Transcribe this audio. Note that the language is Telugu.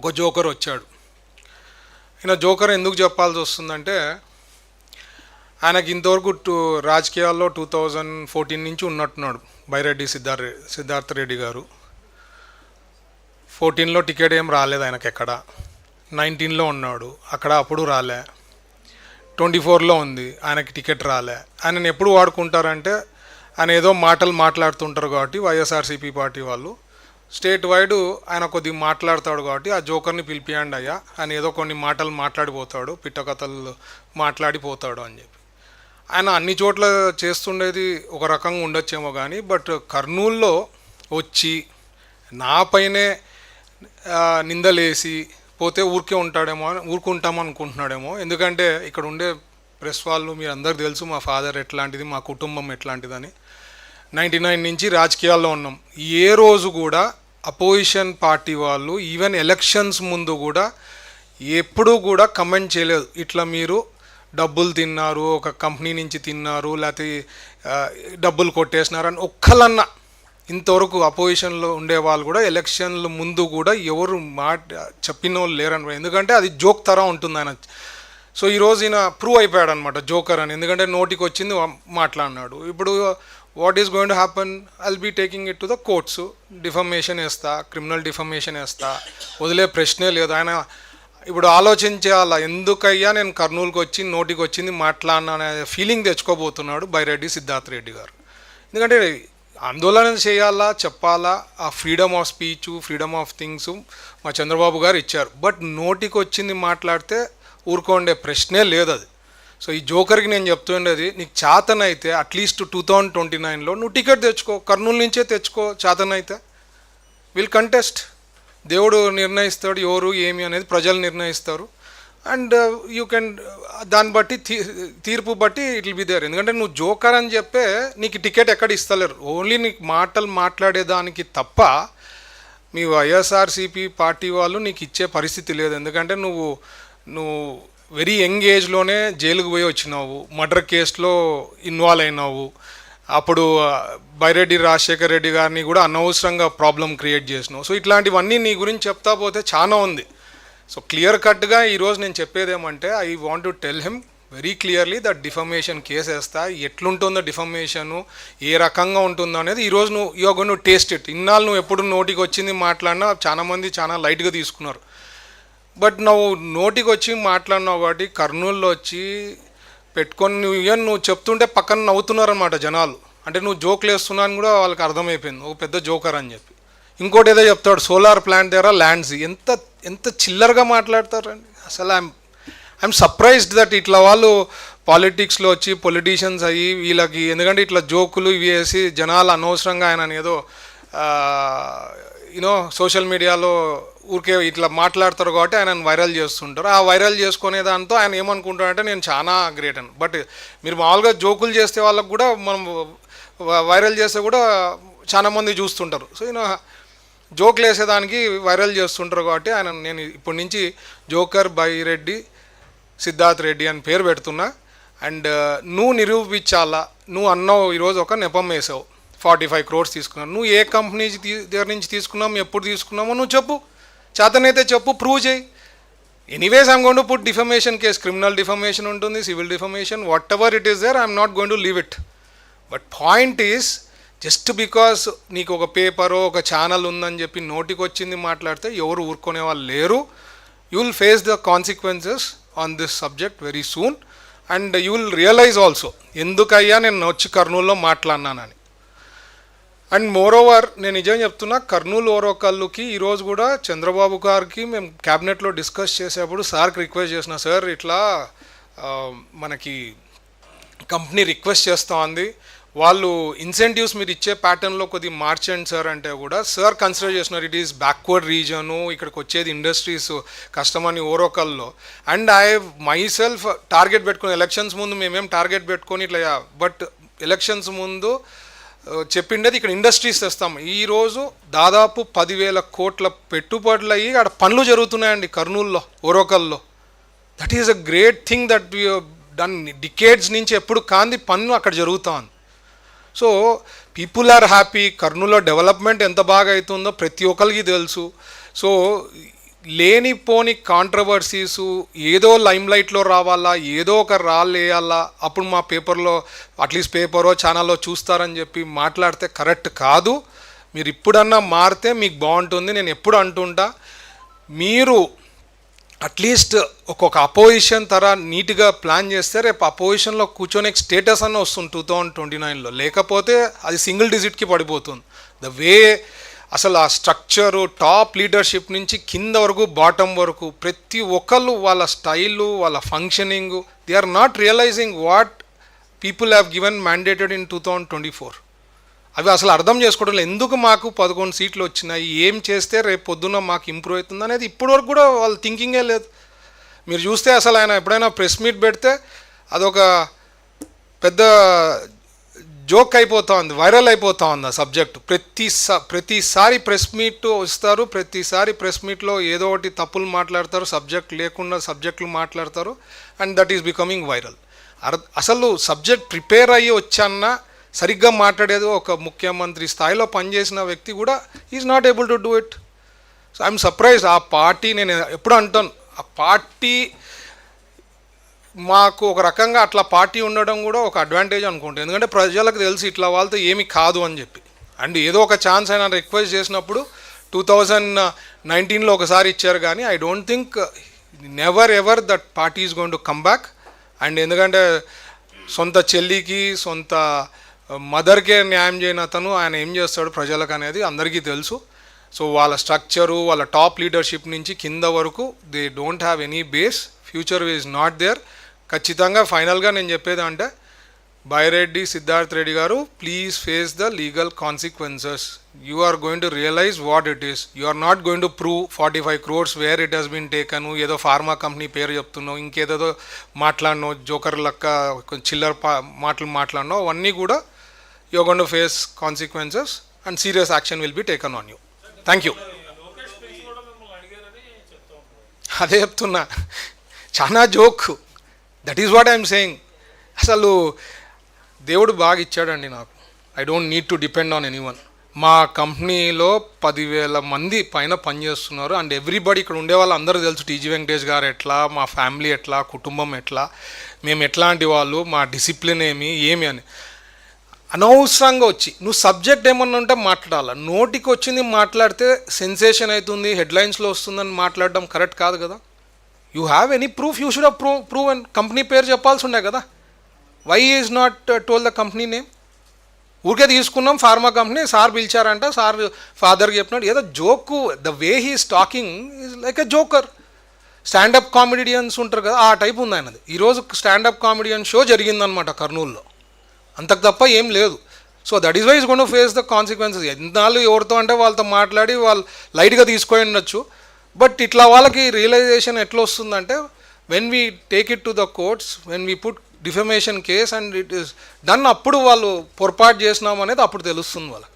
ఒక జోకర్ వచ్చాడు. ఈయన జోకర్ ఎందుకు చెప్పాల్సి వస్తుందంటే, ఆయనకి ఇంతవరకు రాజకీయాల్లో 2014 నుంచి ఉన్నట్టున్నాడు బైరెడ్డి సిద్ధార్థ రెడ్డి గారు. 14లో టికెట్ ఏం రాలేదు ఆయనకి, ఎక్కడ 19లో ఉన్నాడు, అక్కడ అప్పుడు రాలే. 24లో ఉంది, ఆయనకి టికెట్ రాలే. ఆయనను ఎప్పుడు వాడుకుంటారంటే, ఆయన ఏదో మాటలు మాట్లాడుతుంటారు కాబట్టి వైఎస్ఆర్సీపీ పార్టీ వాళ్ళు స్టేట్ వైడ్ ఆయన కొద్దిగా మాట్లాడతాడు కాబట్టి ఆ జోకర్ని పిలిపియండి అయ్యా, ఆయన ఏదో కొన్ని మాటలు మాట్లాడిపోతాడు, పిట్టకథలు మాట్లాడిపోతాడు అని చెప్పి. ఆయన అన్ని చోట్ల చేస్తుండేది ఒక రకంగా ఉండొచ్చేమో కానీ, బట్ కర్నూల్లో వచ్చి నాపైనే నిందలేసి పోతే ఊరుకుంటామో అనుకుంటున్నాడేమో. ఎందుకంటే ఇక్కడ ఉండే ప్రెస్ వాళ్ళు మీరు అందరికి తెలుసు మా ఫాదర్ ఎట్లాంటిది, మా కుటుంబం ఎట్లాంటిదని. 99 నుంచి రాజకీయాల్లో ఉన్నాం. ఏ రోజు కూడా అపోజిషన్ పార్టీ వాళ్ళు ఈవెన్ ఎలక్షన్స్ ముందు కూడా ఎప్పుడూ కూడా కమెంట్ చేయలేదు, ఇట్లా మీరు డబ్బులు తిన్నారు, ఒక కంపెనీ నుంచి తిన్నారు, లేకపోతే డబ్బులు కొట్టేసినారు అని ఒక్కలన్నా ఇంతవరకు అపోజిషన్లో ఉండేవాళ్ళు కూడా ఎలక్షన్ల ముందు కూడా ఎవరు చెప్పిన వాళ్ళు లేరని. ఎందుకంటే అది జోక్ తరం ఉంటుంది ఆయన. సో ఈరోజు ఈయన ప్రూవ్ అయిపోయాడు అనమాట జోకర్ అని. ఎందుకంటే నోటికి వచ్చింది మాట్లాడినాడు. ఇప్పుడు what is going to happen, I'll be taking it to the courts. Defamation వేస్తా, క్రిమినల్ డిఫమేషన్ వేస్తా, వదిలే ప్రశ్నే లేదు. ఆయన ఇప్పుడు ఆలోచించాలా, ఎందుకయ్యా నేను కర్నూలుకి వచ్చి నోటికి వచ్చింది మాట్లాడినా అనే ఫీలింగ్ తెచ్చుకోబోతున్నాడు బైరెడ్డి సిద్ధార్థ రెడ్డి గారు. ఎందుకంటే ఆందోళన చేయాలా, చెప్పాలా, ఆ freedom of speech, freedom of things మా చంద్రబాబు గారు ఇచ్చారు. బట్ నోటికి వచ్చింది మాట్లాడితే ఊరుకోండే ప్రశ్నే లేదు అది. సో ఈ జోకర్కి నేను చెప్తుండేది, నీకు చేతనైతే అట్లీస్ట్ 2029లో నువ్వు టికెట్ తెచ్చుకో, కర్నూలు నుంచే తెచ్చుకో. చేతనైతే విల్ కంటెస్ట్. దేవుడు నిర్ణయిస్తాడు ఎవరు ఏమి అనేది, ప్రజలు నిర్ణయిస్తారు. అండ్ యూ కెన్ దాన్ని బట్టి తీర్పు బట్టి ఇట్ విల్ బి దేర్. ఎందుకంటే నువ్వు జోకర్ అని చెప్పే నీకు టికెట్ ఎక్కడ ఇస్తలేరు. ఓన్లీ నీకు మాటలు మాట్లాడేదానికి తప్ప మీ వైఎస్ఆర్సీపీ పార్టీ వాళ్ళు నీకు ఇచ్చే పరిస్థితి లేదు. ఎందుకంటే నువ్వు వెరీ యంగ్ ఏజ్లోనే జైలుకు పోయి వచ్చినావు, మర్డర్ కేసులో ఇన్వాల్వ్ అయినావు. అప్పుడు బైరెడ్డి రాజశేఖర రెడ్డి గారిని కూడా అనవసరంగా ప్రాబ్లం క్రియేట్ చేసినావు. సో ఇట్లాంటివన్నీ నీ గురించి చెప్తా పోతే చాలా ఉంది. సో క్లియర్ కట్గా ఈరోజు నేను చెప్పేది ఏమంటే, I want to tell him very clearly that defamation case వేస్తా. ఎట్లుంటుందో డిఫమేషను, ఏ రకంగా ఉంటుందో అనేది ఈరోజు you are going to taste it. ఇన్నాళ్ళు నువ్వు ఎప్పుడు నోటికి వచ్చింది మాట్లాడినా చాలామంది చాలా లైట్గా తీసుకున్నారు. బట్ నువ్వు నోటికి వచ్చి మాట్లాడినావు కాబట్టి కర్నూలులో వచ్చి పెట్టుకొని నువ్వు చెప్తుంటే పక్కన నవ్వుతున్నారనమాట జనాలు. అంటే నువ్వు జోకులు వేస్తున్నా అని కూడా వాళ్ళకి అర్థమైపోయింది, ఒక పెద్ద జోకర్ అని చెప్పి. ఇంకోటి ఏదో చెప్తాడు, సోలార్ ప్లాంట్ దగ్గర ల్యాండ్స్. ఎంత చిల్లరగా మాట్లాడతారండి అసలు. ఐఎమ్ సర్ప్రైజ్డ్ దట్ ఇట్లా వాళ్ళు పాలిటిక్స్లో వచ్చి పొలిటీషియన్స్ అయ్యి వీళ్ళకి, ఎందుకంటే ఇట్లా జోకులు ఇవి వేసి జనాలు అనవసరంగా ఆయన ఏదో యూనో సోషల్ మీడియాలో ఊరికే ఇట్లా మాట్లాడతారు కాబట్టి ఆయన వైరల్ చేస్తుంటారు. ఆ వైరల్ చేసుకునే దాంతో ఆయన ఏమనుకుంటారంటే నేను చాలా గ్రేట్ అని. బట్ మీరు మామూలుగా జోకులు చేస్తే వాళ్ళకు కూడా మనం వైరల్ చేస్తే కూడా చాలామంది చూస్తుంటారు. సో ఈయన జోకులు వేసేదానికి వైరల్ చేస్తుంటారు కాబట్టి నేను ఇప్పటి నుంచి జోకర్ బైరెడ్డి సిద్ధార్థ రెడ్డి అని పేరు పెడుతున్నా. అండ్ నువ్వు నిరూపించాలా, నువ్వు అన్నావు ఈరోజు ఒక నెపం వేసావు, 45 crores తీసుకున్నావు. నువ్వు ఏ కంపెనీ దగ్గర నుంచి తీసుకున్నావు, ఎప్పుడు తీసుకున్నామో నువ్వు చెప్పు. చేతనైతే చెప్పు, ప్రూవ్ చేయి. Anyways I'm going to put defamation case, criminal defamation ఉంటుంది, civil defamation, whatever it is there, I'm not going to leave it. But point is, just because నీకు ఒక పేపరో ఒక ఛానల్ ఉందని చెప్పి నోటికి వచ్చింది మాట్లాడితే ఎవరు ఊరుకునే వాళ్ళు లేరు. You will face the consequences on this subject very soon. And you will realise also ఎందుకయ్యా నేను వచ్చి కర్నూలులో మాట్లాడినానని. అండ్ మోర్ ఓవర్ నేను నిజం చెప్తున్నా, కర్నూలు ఓరోకల్లుకి ఈరోజు కూడా చంద్రబాబు గారికి మేము క్యాబినెట్లో డిస్కస్ చేసేప్పుడు సార్కి రిక్వెస్ట్ చేసిన, సార్ ఇట్లా మనకి కంపెనీ రిక్వెస్ట్ చేస్తూ ఉంది, వాళ్ళు ఇన్సెంటివ్స్ మీరు ఇచ్చే ప్యాటర్న్లో కొద్దిగా మార్చండి సార్ అంటే కూడా సార్ కన్సిడర్ చేస్తున్నారు ఇట్ ఈస్ బ్యాక్వర్డ్ రీజను, ఇక్కడికి వచ్చేది ఇండస్ట్రీస్ కష్టమని ఓరోకల్లో. And I myself target పెట్టుకుని ఎలక్షన్స్ ముందు మేమేం టార్గెట్ పెట్టుకొని ఇట్లా, బట్ ఎలక్షన్స్ ముందు చెప్పిండేది ఇక్కడ ఇండస్ట్రీస్ తెస్తాం. ఈరోజు దాదాపు 10,000 కోట్ల పెట్టుబడులు అయ్యి అక్కడ పనులు జరుగుతున్నాయండి కర్నూలులో, ఓరోకల్లో. That is a great thing that we done. Decades నుంచి ఎప్పుడు కాంది పనులు అక్కడ జరుగుతాను. So people are happy. కర్నూలులో డెవలప్మెంట్ ఎంత బాగా అవుతుందో ప్రతి ఒక్కరికి తెలుసు. సో లేనిపోని కాంట్రవర్సీసు, ఏదో లైమ్లైట్లో రావాలా, ఏదో ఒక రాళ్ళు వేయాలా, అప్పుడు మా పేపర్లో అట్లీస్ట్ పేపరో ఛానల్లో చూస్తారని చెప్పి మాట్లాడితే కరెక్ట్ కాదు. మీరు ఇప్పుడన్నా మారితే మీకు బాగుంటుంది. నేను ఎప్పుడు అంటుంటా, మీరు అట్లీస్ట్ ఒక్కొక్క అపోజిషన్ తర నీట్గా ప్లాన్ చేస్తే రేపు అపోజిషన్లో కూర్చొని స్టేటస్ అన్న వస్తుంది 2029లో. లేకపోతే అది సింగిల్ డిజిట్కి పడిపోతుంది. ద వే అసలు ఆ స్ట్రక్చరు, టాప్ లీడర్షిప్ నుంచి కింద వరకు బాటమ్ వరకు ప్రతి ఒక్కళ్ళు వాళ్ళ స్టైలు, వాళ్ళ functioning, they are not realising what people have given mandated in 2024. అవి అసలు అర్థం చేసుకోవడం లేదు. ఎందుకు మాకు 11 సీట్లు వచ్చినాయి, ఏం చేస్తే రేపు పొద్దున్న మాకు ఇంప్రూవ్ అవుతుంది అనేది ఇప్పటివరకు కూడా వాళ్ళ థింకింగే లేదు. మీరు చూస్తే అసలు ఆయన ఎప్పుడైనా ప్రెస్ మీట్ పెడితే అదొక పెద్ద జోక్ అయిపోతా ఉంది, వైరల్ అయిపోతా ఉంది ఆ సబ్జెక్టు. ప్రతిసారి ప్రెస్ మీట్ వస్తారు, ప్రతిసారి ప్రెస్ మీట్లో ఏదో ఒకటి తప్పులు మాట్లాడతారు, సబ్జెక్ట్ లేకుండా సబ్జెక్టులు మాట్లాడతారు, and that is becoming viral. అసలు సబ్జెక్ట్ ప్రిపేర్ అయ్యి వచ్చాన్నా సరిగ్గా మాట్లాడేది ఒక ముఖ్యమంత్రి స్థాయిలో పనిచేసిన వ్యక్తి కూడా is not able to do it. So I'm surprised. ఆ పార్టీ, నేను ఎప్పుడు అంటాను, ఆ పార్టీ మాకు ఒక రకంగా అట్లా పార్టీ ఉండడం కూడా ఒక అడ్వాంటేజ్ అనుకుంటాను. ఎందుకంటే ప్రజలకు తెలిసి ఇట్లా వాళ్ళతో ఏమీ కాదు అని చెప్పి. అండ్ ఏదో ఒక ఛాన్స్ అయినా రిక్వెస్ట్ చేసినప్పుడు 2019లో ఒకసారి ఇచ్చారు, కానీ I don't think never ever that party is going to come back. And ఎందుకంటే సొంత చెల్లికి, సొంత మదర్కే న్యాయం చేయని అతను ఆయన ఏం చేస్తాడు ప్రజలకు అనేది అందరికీ తెలుసు. సో వాళ్ళ స్ట్రక్చరు, వాళ్ళ టాప్ లీడర్షిప్ నుంచి కింద వరకు they don't have any base, future is not there. ఖచ్చితంగా ఫైనల్గా నేను చెప్పేది అంటే, Byreddy Siddharth Reddy garu, please face the legal consequences. You are going to realise what it is. You are not going to prove 45 crores where it has been taken. ఏదో ఫార్మా కంపెనీ పేరు చెప్తున్నావు, ఇంకేదో మాట్లాడినావు, జోకర్ లెక్క చిల్లర మాటలు మాట్లాడినావు, అవన్నీ కూడా you are going to face consequences and serious action will be taken on you. Thank you. అదే చెప్తున్నా, చాలా joke. That is what I'm saying. అసలు దేవుడు బాగా ఇచ్చాడండి నాకు. I don't need to depend on anyone. మా కంపెనీలో 10,000 మంది పైన పనిచేస్తున్నారు. అండ్ ఎవ్రీబడి, ఇక్కడ ఉండే వాళ్ళు అందరూ తెలుసు టీజీ వెంకటేష్ గారు ఎట్లా, మా ఫ్యామిలీ ఎట్లా, కుటుంబం ఎట్లా, మేము ఎట్లాంటి వాళ్ళు, మా డిసిప్లిన్ ఏమి అని. అనవసరంగా వచ్చి నువ్వు సబ్జెక్ట్ ఏమన్నా ఉంటే మాట్లాడాలి. నోటికి వచ్చింది మాట్లాడితే సెన్సేషన్ అవుతుంది, హెడ్లైన్స్లో వస్తుందని మాట్లాడడం కరెక్ట్ కాదు కదా. You have any proof, you should have prove and company పేరు చెప్పాల్సి ఉండే కదా. Why is not told the company name? ఊరికే తీసుకున్నాం ఫార్మా కంపెనీ, సార్ పిలిచారంట, సార్ ఫాదర్కి చెప్పినాడు, ఏదో joke. The way he's talking is like a joker. Standup comedians ఉంటారు కదా, ఆ టైప్ ఉంది ఆయనది. ఈరోజు స్టాండప్ కామెడియన్ షో జరిగిందనమాట కర్నూలులో, అంతకు తప్ప ఏం లేదు. So that is why is gonna face the consequences. ఎన్నాళ్ళు ఎవరితో అంటే వాళ్ళతో మాట్లాడి వాళ్ళు లైట్గా తీసుకొని ఉండొచ్చు. బట్ ఇట్లా వాళ్ళకి రియలైజేషన్ ఎట్లా వస్తుందంటే, when we take it to the courts, when we put defamation case and it is done, అప్పుడు వాళ్ళు పొరపాటు చేసినాం అనేది అప్పుడు తెలుస్తుంది వాళ్ళకి.